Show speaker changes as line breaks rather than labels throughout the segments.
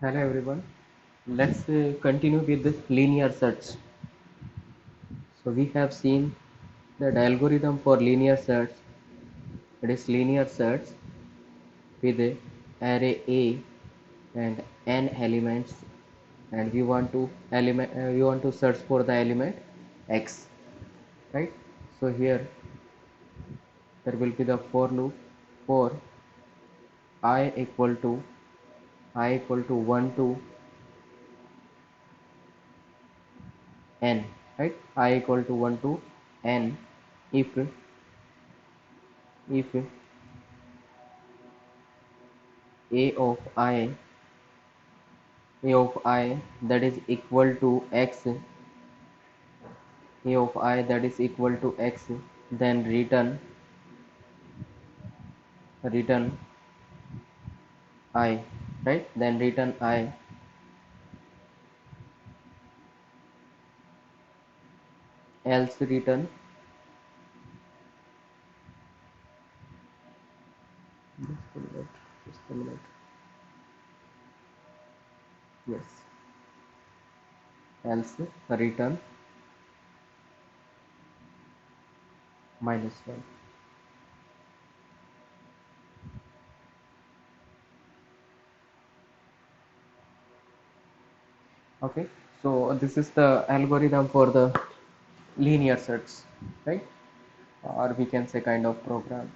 Hello everyone. Let's continue with this linear search. So we have seen that algorithm for linear search. It is linear search with a array A and n elements, and we want to search for the element x, right? So here there will be the for loop for i equal to 1 to n, right? I equal to 1 to n if a of i that is equal to x, a of I that is equal to x, then return I, right? Then return I, else return, just a minute, yes, else return -1. Okay, so this is the algorithm for the linear search, right? Or we can say kind of program.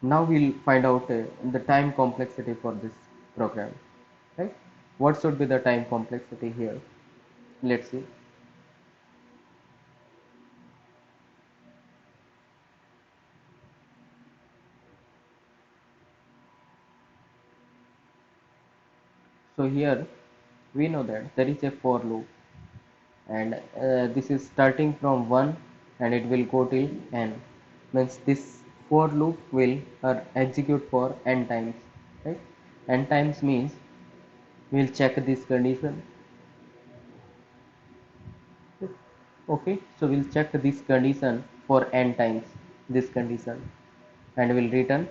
Now we'll find out the time complexity for this program, right? What should be the time complexity here? Let's see. So here we know that there is a for loop, and this is starting from 1 and it will go till n. Means this for loop will execute for n times, right? N times means we'll check this condition. Okay, so we'll check this condition for n times, this condition, and we'll return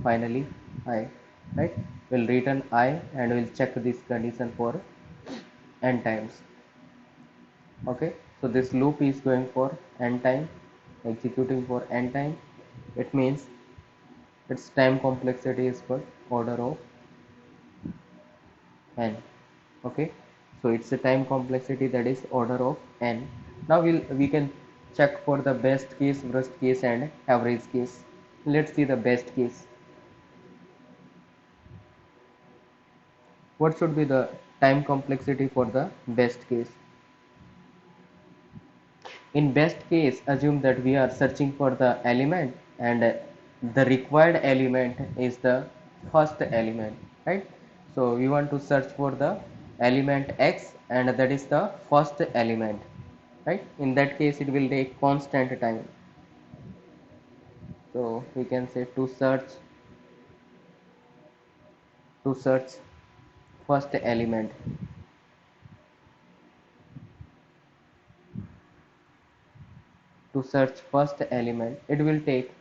finally I, right? We'll return I and we'll check this condition for n times. Okay, so this loop is going for n time, executing for n time. It means its time complexity is for order of n. Okay, so it's a time complexity that is order of n. Now we can check for the best case, worst case, and average case. Let's see the best case. What should be the time complexity for the best case? In best case, assume that we are searching for the element, and the required element is the first element, right? So we want to search for the element x, and that is the first element, right? In that case it will take constant time. So we can say to search first element, it will take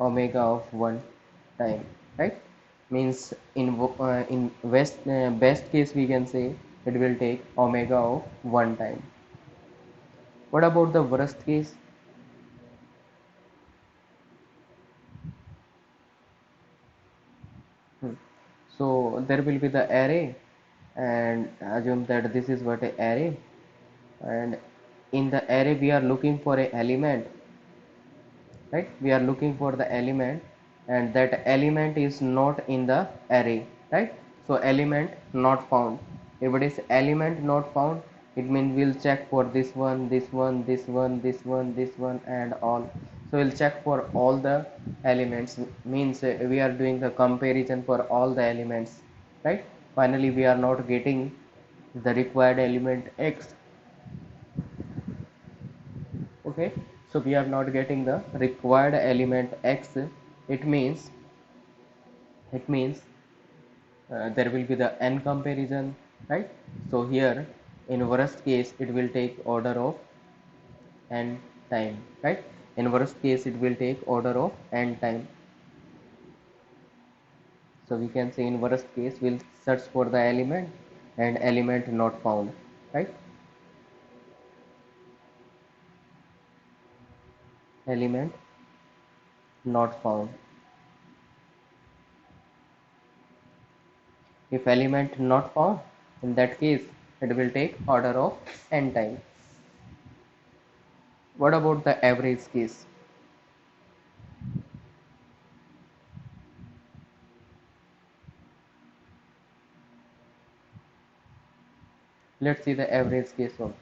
omega of 1 time, right? Means in best case we can say it will take omega of 1 time. What about the worst case? Hmm. So there will be the array, and assume that this is what a array, and in the array we are looking for a element, right? We are looking for the element, and that element is not in the array, right? So element not found. If it is element not found, it means we'll check for this one, this one, and all. So we'll check for all the elements, means we are doing the comparison for all the elements, right? Finally we are not getting the required element x. Okay, so we are not getting the required element x. It means there will be the n comparison, right? So here in worst case it will take order of n time, right? In worst case it will take order of n time. So we can say in worst case we'll search for the element and element not found, right? Element not found. If element not found, in that case it will take order of n time. What about the average case? Let's see the average case also.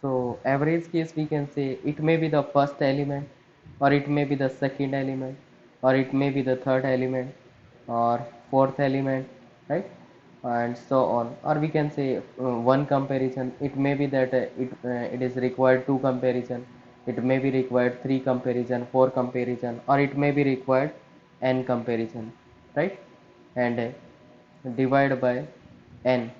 So average case we can say it may be the first element, or it may be the second element, or it may be the third element, or fourth element, right? And so on. Or we can say one comparison. It may be that it is required two comparison. It may be required three comparison, four comparison, or it may be required n comparison, right? And divide by n,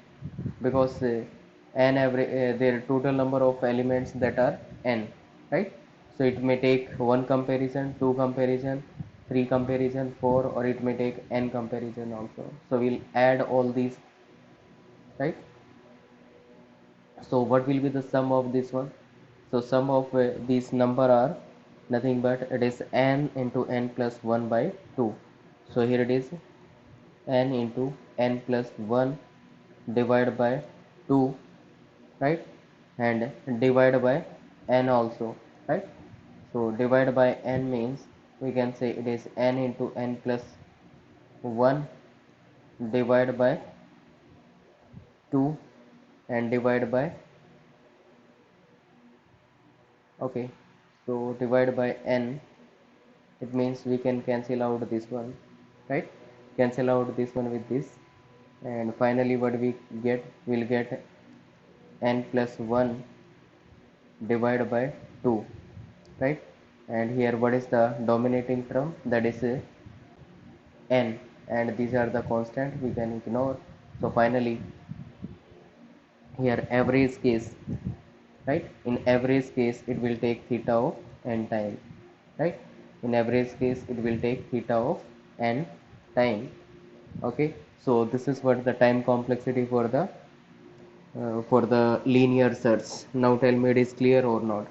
because their total number of elements that are n, right? So it may take one comparison, two comparison, three comparison, four, or it may take n comparison also. So we'll add all these, right? So what will be the sum of this one? So sum of these number are nothing but it is n into n plus 1 by 2. So here it is n into n plus 1 divided by 2, right? And divide by n also, right? So divide by n means we can say it is n into n plus 1 divided by 2 and divide by, okay, so divide by n, it means we can cancel out this one, right? Cancel out this one with this, and finally what we get, we'll get n plus 1 divided by 2, right? And here what is the dominating term? That is n, and these are the constant we can ignore. So finally here average case, right? In average case it will take theta of n time, right? In average case it will take theta of n time. Okay, so this is what the time complexity for the linear search. Now tell me it is clear or not?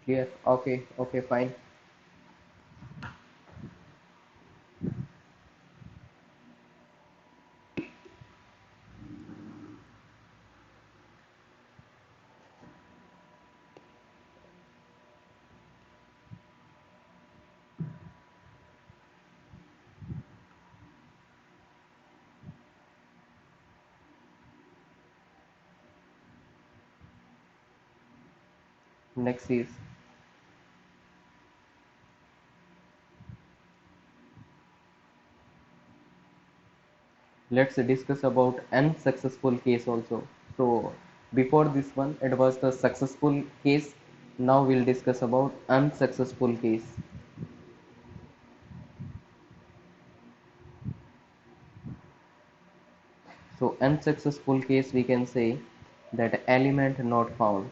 Clear? Okay, okay, fine. Next is, let's discuss about unsuccessful case also. So before this one it was the successful case. Now we'll discuss about unsuccessful case. So unsuccessful case we can say that element not found.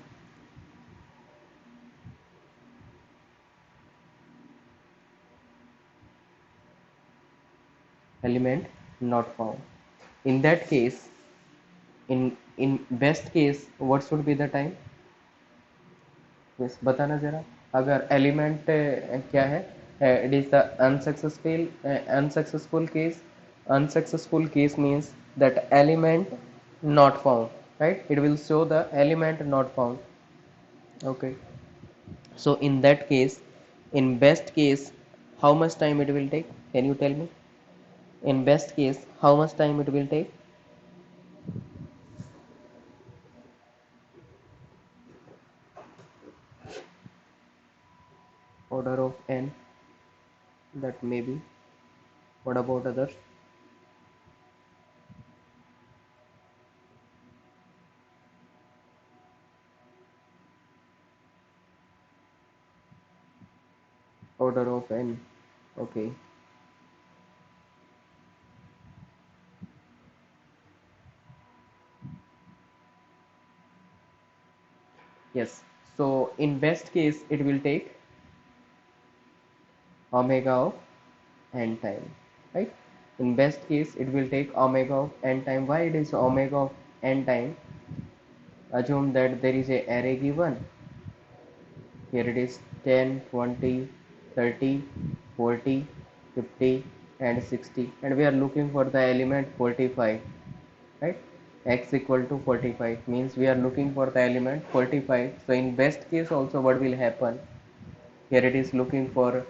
Element not found. In that case, in best case, what should be the time? Yes, बताना जरा. अगर element क्या है? It is the unsuccessful case. Unsuccessful case means that element not found, right? It will show the element not found. Okay. So in that case, in best case, how much time it will take? Can you tell me? In best case, how much time it will take? Order of n, that may be. What about others? order of n. Okay. Yes. So in best case, it will take omega of n time, right? In best case, it will take omega of n time. Why it is omega of n time? Assume that there is a array given. Here it is 10, 20, 30, 40, 50, and 60, and we are looking for the element 45, right? X equal to 45 means we are looking for the element 45. So in best case also what will happen? Here it is looking for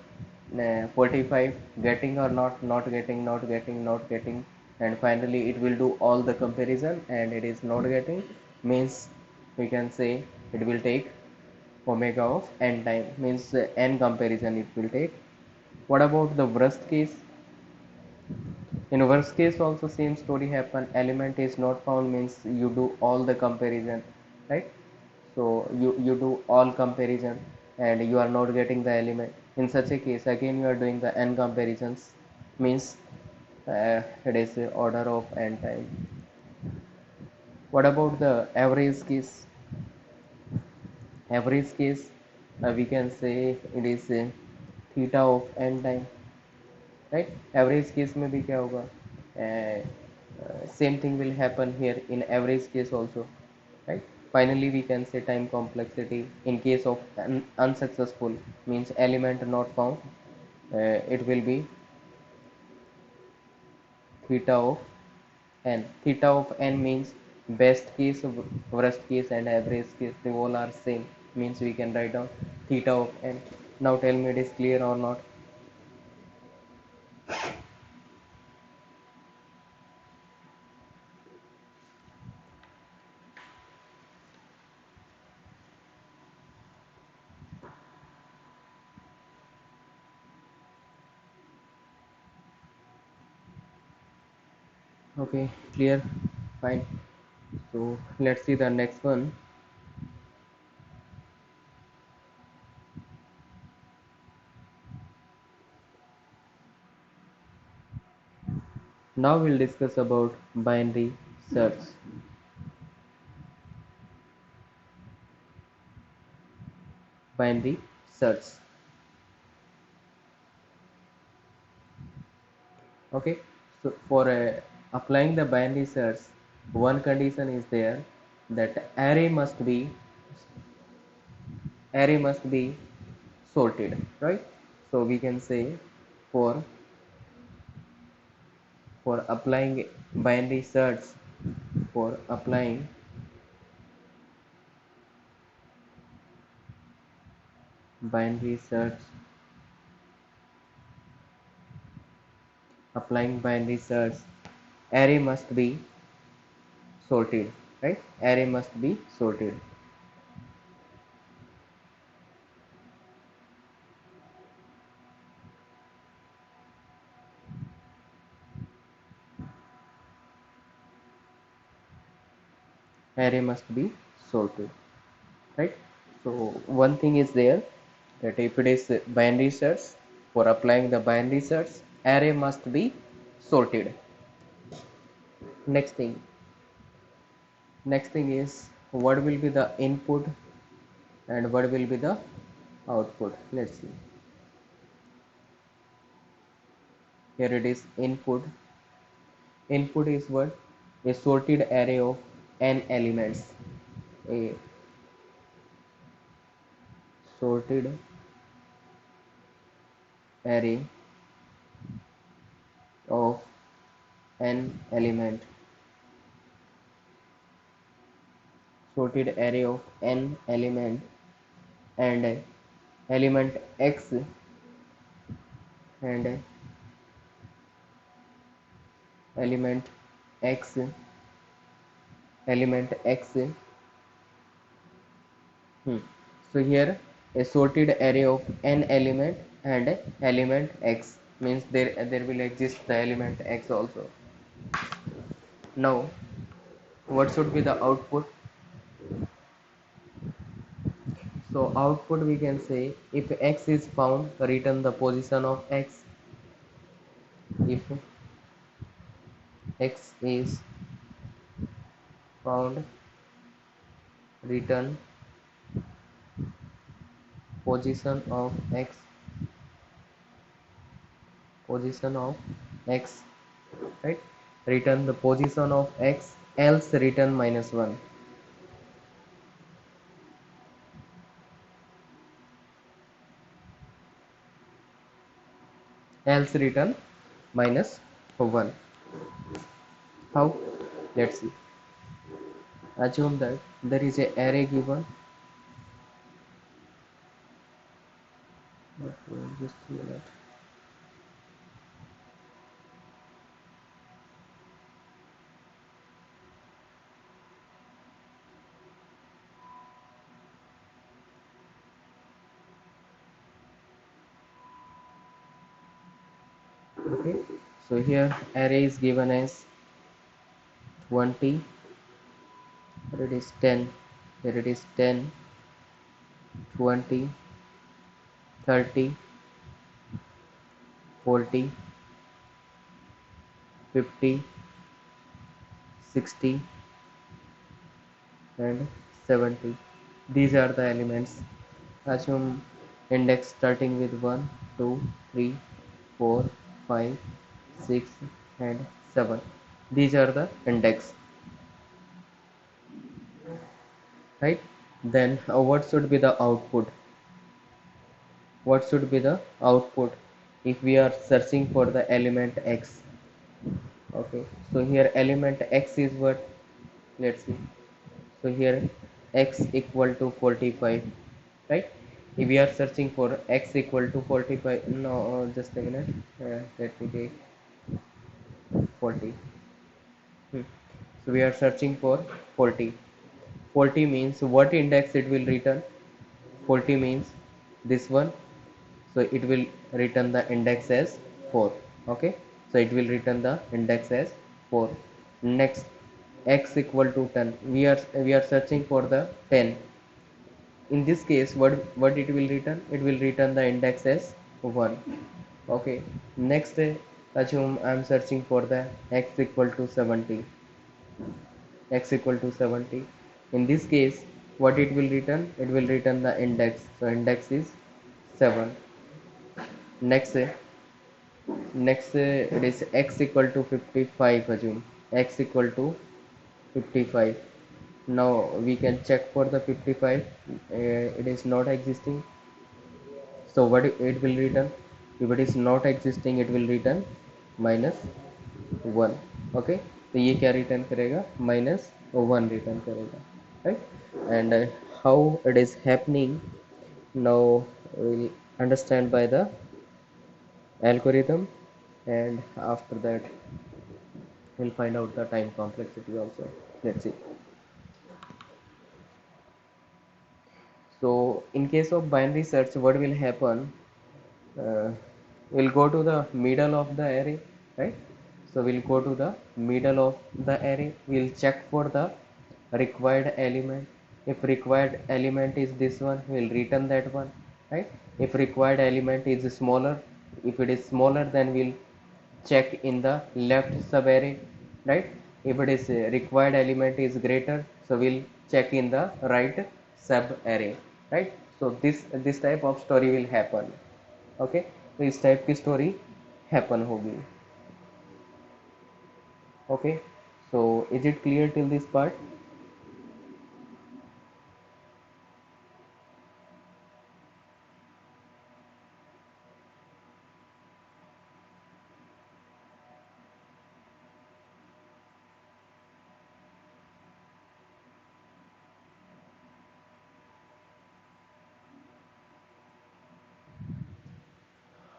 45, getting or not, not getting, not getting, not getting, and finally it will do all the comparison and it is not getting, means we can say it will take omega of n time, means n comparison it will take. What about the worst case? In worst case also same story happen, element is not found means you do all the comparison, right? So you do all comparison and you are not getting the element. In such a case again you are doing the n comparisons, means it is the order of n time. What about the average case? Average case, we can say it is theta of n time, right? Average case में भी क्या होगा? Same thing will happen here in average case also, right? Finally we can say time complexity in case of unsuccessful, means element not found, it will be theta of n. Theta of n means best case, worst case, and average case, they all are same, means we can write down theta of n. Now tell me it is clear or not? Okay, clear, fine. So let's see the next one. Now we'll discuss about binary search. Binary search. Okay, so for applying the binary search, one condition is there, that array must be sorted, right? So we can say for applying binary search, for binary search applying binary search, array must be sorted, right? Array must be sorted. Array must be sorted, right? So one thing is there, that if it is binary search, for applying the binary search, array must be sorted. Next thing is, what will be the input and what will be the output? Let's see. Here it is input. Input is what? A sorted array of n elements. A sorted array of n element. Sorted array of n element, and element x, and element x element x. So here a sorted array of n element and element x, means there will exist the element x also. Now what should be the output? So output we can say, if x is found, return the position of x. If x is found, return position of x, position of x, right? Return the position of x, else return -1. Else return -1. How? Let's see. Assume that there is a array given. Just a minute. Okay, so here array is given as 20, here it is 10, here it is 10, 20, 30, 40, 50, 60 and 70. These are the elements. Assume index starting with 1, 2, 3, 4, 5, 6 and 7. These are the index, right? Then what should be the output? What should be the output if we are searching for the element x? Okay, so here element x is what? Let's see. So here x equal to 45, right? If we are searching for x equal to 45, no, just a minute, let me take 40. So we are searching for 40. 40 means what index it will return? 40 means this one, so it will return the index as 4. Okay, so it will return the index as 4. Next, x equal to 10, we are searching for the 10. In this case, what it will return? It will return the index as 1. Okay, next, assume I am searching for the x equal to 70. X equal to 70. In this case, what it will return? It will return the index, so index is 7. Next, it is x equal to 55. Assume x equal to 55. Now we can check for the 55. It is not existing, so what it will return? If it is not existing, it will return -1. Okay, तो ये क्या return करेगा? -1 return करेगा, right? And how it is happening, now we'll understand by the algorithm, and after that we'll find out the time complexity also. Let's see. So in case of binary search, what will happen? uh, we'll go to the middle of the array, right? So we'll go to the middle of the array, we'll check for the required element. If required element is this one, we'll return that one, right? If required element is smaller, if it is smaller, then we'll check in the left sub array, right? If it is required element is greater, so we'll check in the right sub array, right? So this type of story will happen. Okay, तो इस type की story happen होगी. Okay, so is it clear till this part?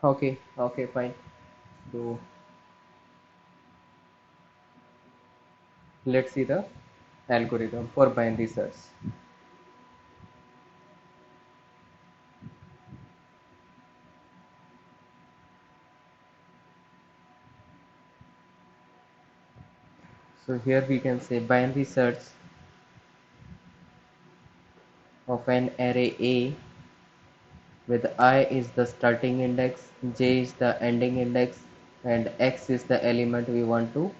Okay, okay fine. So let's see the algorithm for binary search. So here we can say binary search of an array A with I is the starting index, J is the ending index, and X is the element we want to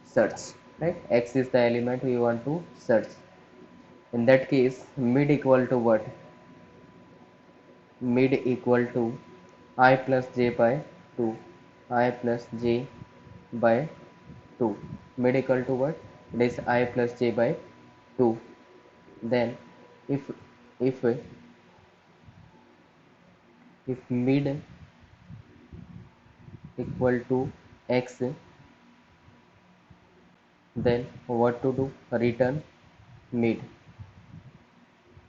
search, right? X is the element we want to search. In that case, mid equal to what? Mid equal to I plus J by 2. I plus J by 2. Mid equal to what? It is I plus J by 2. Then if if if mid equal to X, then what to do? Return mid.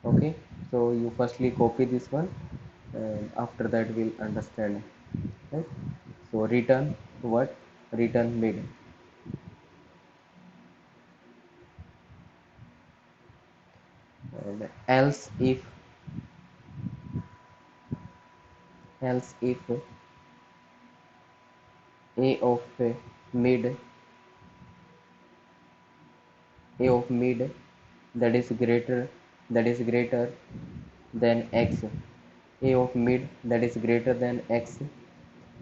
Okay, so you firstly copy this one, and after that we'll understand, right? So return what? Return mid. And else if a of mid a of mid that is greater than x, a of mid that is greater than x,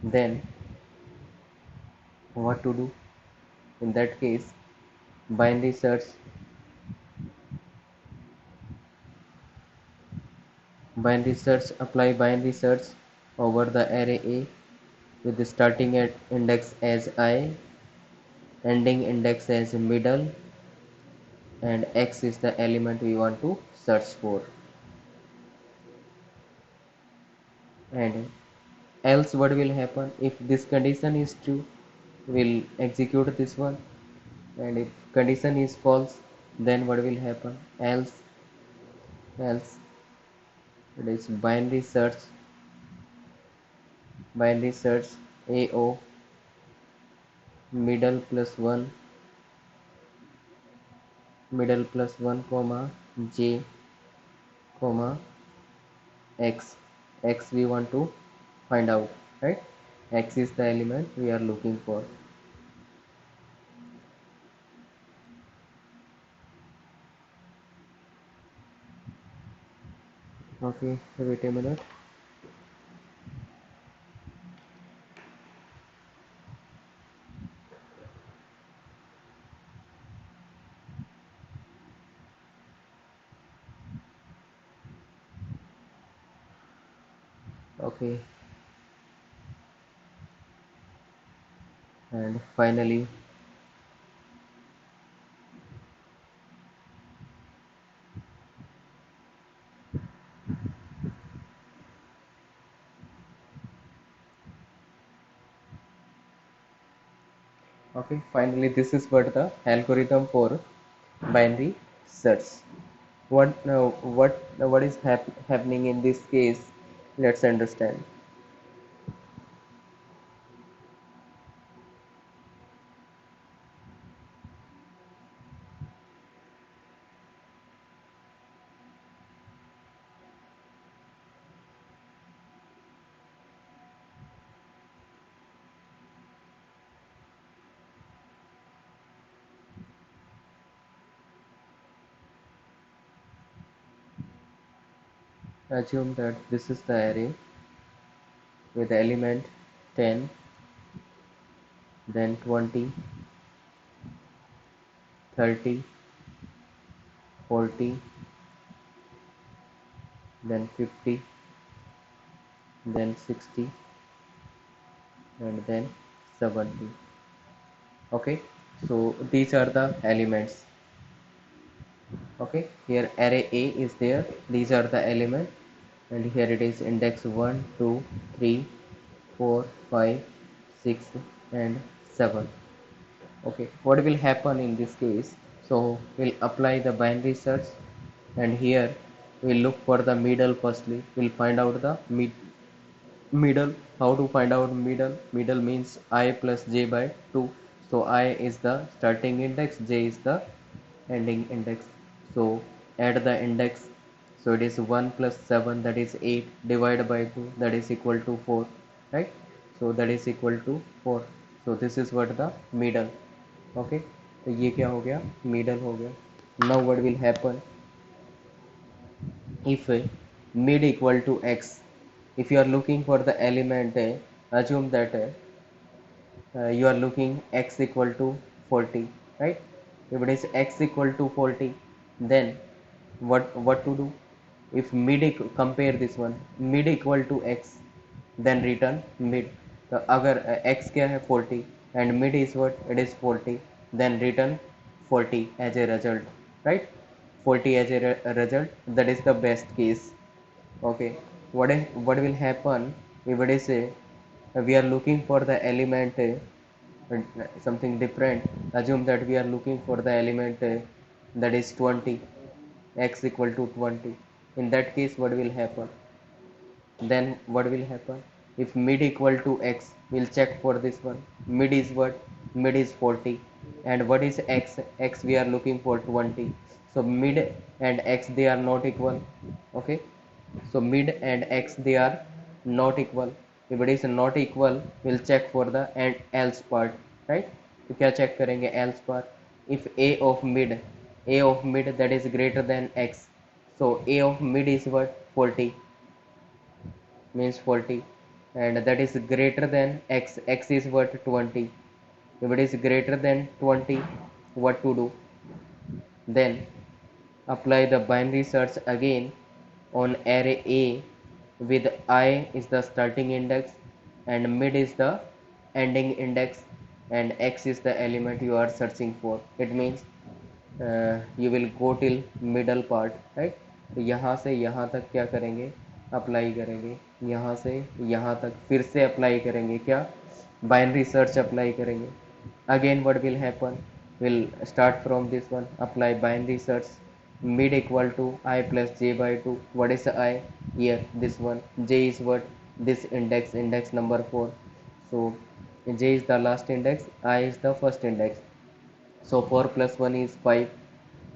then what to do? In that case, binary search apply binary search over the array A with the starting at index as I, ending index as middle, and X is the element we want to search for. And else what will happen? If this condition is true, we'll execute this one, and if condition is false, then what will happen? Else it is binary search A of middle plus 1 comma J comma X we want to find out, right? X is the element we are looking for. Okay, wait a minute. Okay, and finally, this is what the algorithm for binary search. What is happening in this case? Let's understand. Assume that this is the array with element 10, then 20, 30, 40, then 50, then 60, and then 70. Okay, so these are the elements. Okay, here array A is there, these are the elements, and here it is index 1 2 3 4 5 6 and 7. Okay, what will happen in this case? So we'll apply the binary search, and here we'll look for the middle. Firstly we'll find out the middle. How to find out middle means I plus j by 2. So I is the starting index, j is the ending index. So add the index. So it is 1 plus 7, that is 8, divided by 2, that is equal to 4, right? So that is equal to 4. So this is what the middle. Okay, तो ये क्या हो गया? Middle हो गया. Now what will happen? if mid equal to x, if you are looking for the element, assume that you are looking x equal to 40, right? If it is x equal to 40, then what to do? If compare this one, mid equal to x, then return mid. तो अगर x क्या है 40 and mid is what, it is 40, then return 40 as a result, right? 40 as a result, that is the best case. Okay, what will happen if it is a, we are looking for the element, something different. Assume that we are looking for the element, that is 20, x equal to 20. In that case, what will happen? Then what will happen? If mid equal to x, we'll check for this one. Mid is what? Mid is 40. And what is x? X we are looking for 20. So mid and x, they are not equal. Okay. So mid and x, they are not equal. If it is not equal, we'll check for the and else part, right? तो क्या check करेंगे else part? If a of mid that is greater than x, so a of mid is what? 40, means 40, and that is greater than x. X is what? 20. If it is greater than 20, what to do? Then apply the binary search again on array A with I is the starting index and mid is the ending index and x is the element you are searching for. It means you will go till middle part, right? तो यहाँ से यहाँ तक क्या करेंगे? Apply करेंगे. यहाँ से यहाँ तक फिर से अप्लाई करेंगे. क्या? बाइनरी सर्च अप्लाई करेंगे. Again what will happen? We'll start from this one, apply binary search. Mid equal to I plus j by 2. What is I? Here this one. J is what? This index number 4. So j is the last index, I is the first index. So 4 plus 1 is 5.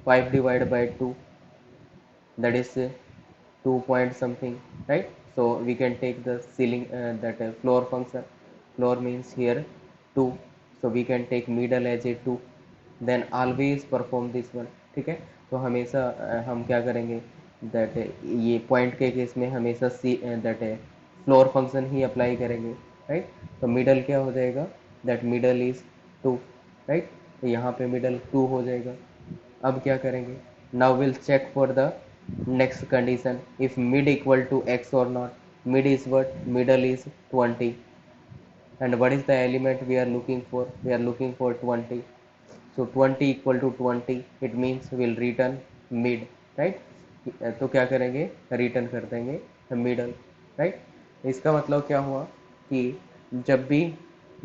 5 divided by 2, that is 2 point something, right? So we can take the ceiling, that floor function. Floor means here 2, so we can take middle as a 2. Then always perform this one. ठीक है? तो हमेशा हम क्या करेंगे, that ये point के case में हमेशा सी दैट है फ्लोर फंक्शन ही अप्लाई करेंगे, राइट? तो मिडल क्या हो जाएगा? That middle is 2, right? तो यहाँ पे मिडल 2 हो जाएगा. अब क्या करेंगे? Now will check for the next condition, if mid equal to X और not. Mid is what? Middle is 20, and what is the element we are looking for? We are looking for 20. So 20 equal to 20, it means we'll return mid, right? तो क्या करेंगे? Return कर देंगे middle, right? इसका मतलब क्या हुआ कि जब भी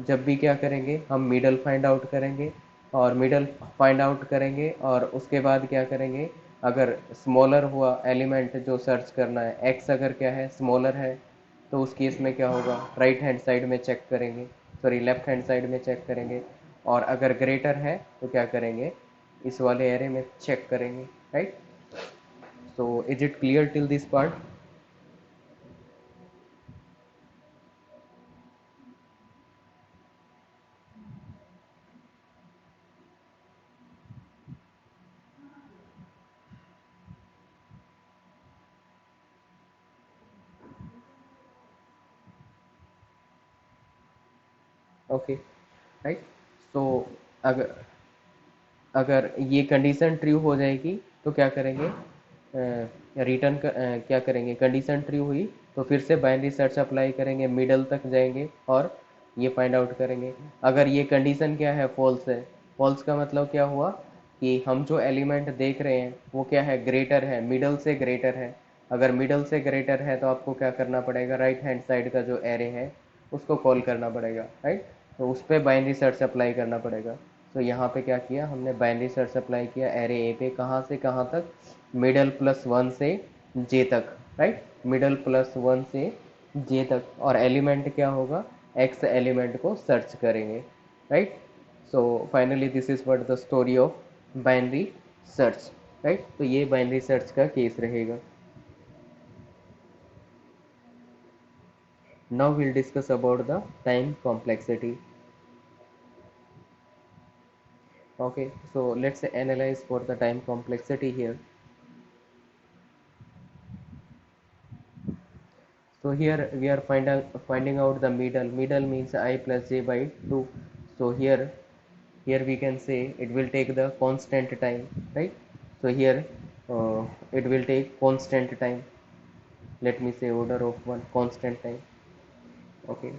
जब भी क्या करेंगे, हम मिडल फाइंड आउट करेंगे और मिडल फाइंड आउट करेंगे और उसके बाद क्या करेंगे, अगर स्मॉलर हुआ एलिमेंट जो सर्च करना है, एक्स अगर क्या है स्मॉलर है, तो उस केस में क्या होगा, राइट हैंड साइड में चेक करेंगे, सॉरी लेफ्ट हैंड साइड में चेक करेंगे. और अगर ग्रेटर है तो क्या करेंगे, इस वाले एरे में चेक करेंगे, right? So is it clear till this part? Okay, right. So अगर अगर ये कंडीशन ट्रू हो जाएगी तो क्या करेंगे, रिटर्न क्या करेंगे, कंडीशन ट्रू हुई तो फिर से बाइनरी सर्च अप्लाई करेंगे, मिडल तक जाएंगे और ये फाइंड आउट करेंगे. अगर ये कंडीशन क्या है, फॉल्स है. फॉल्स का मतलब क्या हुआ कि हम जो एलिमेंट देख रहे हैं वो क्या है, ग्रेटर है, मिडल से ग्रेटर है. अगर मिडल से ग्रेटर है तो आपको क्या करना पड़ेगा, राइट हैंड साइड का जो एरे है उसको कॉल करना पड़ेगा, राइट? तो उस पर बाइनरी सर्च अप्लाई करना पड़ेगा. तो यहाँ पे क्या किया हमने, बाइनरी सर्च अप्लाई किया एरे ए पे, कहाँ से कहाँ तक, मिडल प्लस 1 से जे तक, राइट? मिडल प्लस 1 से जे तक. और एलिमेंट क्या होगा, एक्स एलिमेंट को सर्च करेंगे, right? So finally this is what the story of binary search, right? तो ये बाइनरी सर्च का केस रहेगा. Now will discuss about the time complexity. Okay, so let's analyze for the time complexity here. So here we are finding out the middle. Middle means I plus j by 2. So here we can say it will take the constant time, right? So here it will take constant time. Let me say order of 1 constant time. Okay,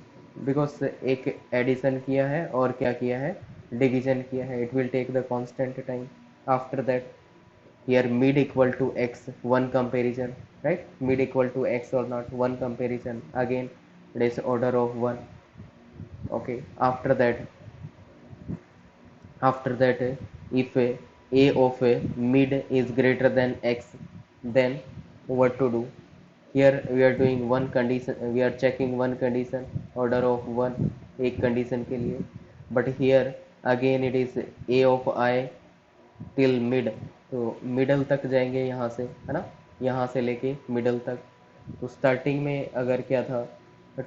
because एक addition किया है और क्या किया है, division किया है. It will take the constant time. After that here mid equal to x, one comparison, right? Mid equal to x or not, one comparison. Again it is order of 1. Okay, after that if a of a mid is greater than x, then what to do? Here we are doing one condition, we are checking one condition, order of 1 एक condition के लिए. But here again it is a of I till mid. तो middle तक जाएंगे यहाँ से, है ना, यहाँ से लेके मिडल तक. तो स्टार्टिंग में अगर क्या था,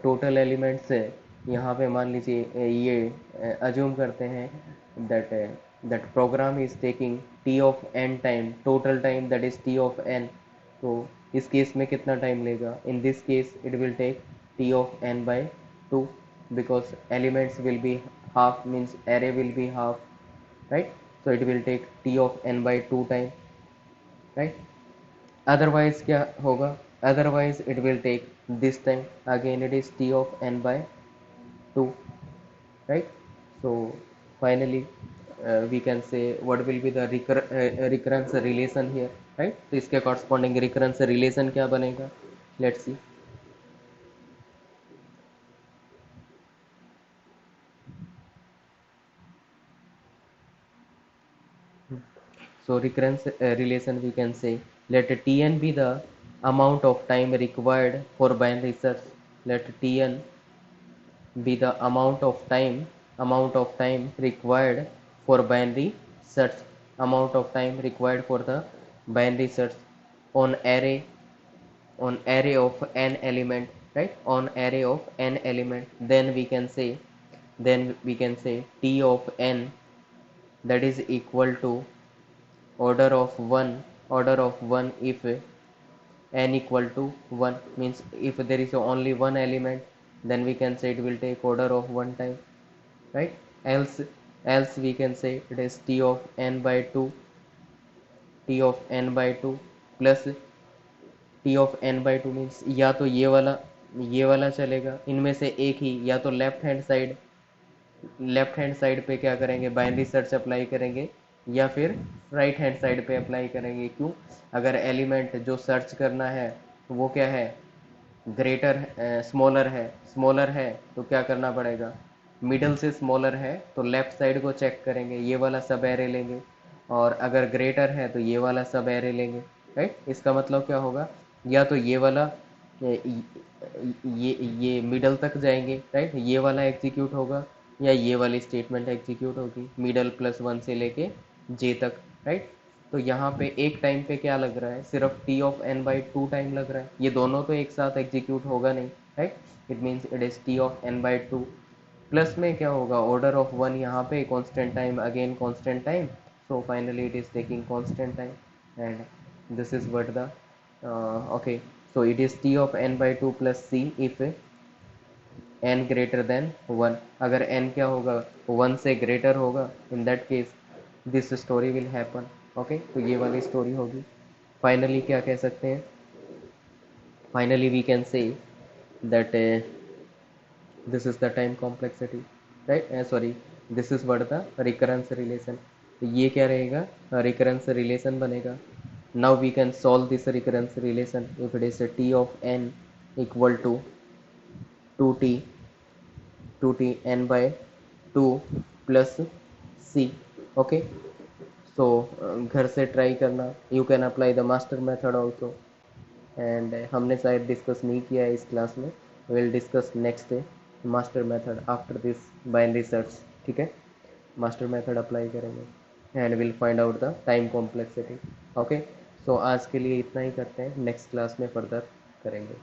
टोटल एलिमेंट्स है, यहाँ पे मान लीजिए ये अज्यूम करते हैं that that program is taking T of N time, total time that is T of N. तो इस केस में कितना टाइम लेगा? In this case it will take T of N by 2, because elements will be half, means array will be half, right? So it will take t of n by 2 time, right? Otherwise क्या होगा? Otherwise it will take this time, again it is t of n by 2, right? So finally we can say what will be the recurrence relation here, right? तो इसके corresponding recurrence relation क्या बनेगा? Let's see. So recurrence relation we can say, let Tn be the amount of time required for binary search. Let Tn be the amount of time required for binary search, amount of time required for the binary search on array of n element, right? On array of n element, then we can say t of n, that is equal to order of 1 if n equal to 1, means if there is only one element, then we can say it will take order of 1 time, right? Else we can say it is t of n by 2, plus t of n by 2 means या तो ये वाला चलेगा, इनमें से एक ही, या तो लेफ्ट हैंड साइड पे क्या करेंगे, बाइनरी सर्च अप्लाई करेंगे, या फिर राइट हैंड साइड पे अप्लाई करेंगे. क्यों? अगर एलिमेंट जो सर्च करना है वो क्या है, ग्रेटर स्मॉलर है तो क्या करना पड़ेगा, मिडल से स्मॉलर है तो लेफ्ट साइड को चेक करेंगे, ये वाला सब एरे लेंगे. और अगर ग्रेटर है तो ये वाला सब एरे लेंगे, राइट? इसका मतलब क्या होगा, या तो ये वाला ये मिडल तक जाएंगे, राइट? ये वाला एग्जीक्यूट होगा, या ये वाली स्टेटमेंट एग्जीक्यूट होगी, मिडल +1 से लेके जे तक, राइट? तो यहाँ पे एक टाइम पे क्या लग रहा है, सिर्फ T of N by 2 time लग रहा है, ये दोनों तो एक साथ एग्जीक्यूट होगा नहीं, right? It means it is T of N by 2. Plus में क्या होगा, ऑर्डर ऑफ 1 यहाँ पे constant time, again constant time. So finally it is taking constant time, and this is what the okay. So it is T of N by 2 plus C if n greater than 1. अगर n क्या होगा, 1 से greater होगा, in that case this story will happen. Okay, तो ये वाली story होगी. Finally क्या कह सकते हैं, finally we can say that this is the time complexity, right? Sorry, this is what the recurrence relation. तो ये क्या रहेगा, recurrence relation बनेगा. Now we can solve this recurrence relation if it is a t of n equal to 2t 2t n by 2 plus c. Okay, so घर से try करना, you can apply the master method also. And हमने शायद discuss नहीं किया है इस class में, will discuss next day master method after this binary search. ठीक है, मास्टर मेथड अप्लाई करेंगे and will find out the time complexity. Okay, so आज के लिए इतना ही करते हैं, नेक्स्ट क्लास में फर्दर करेंगे.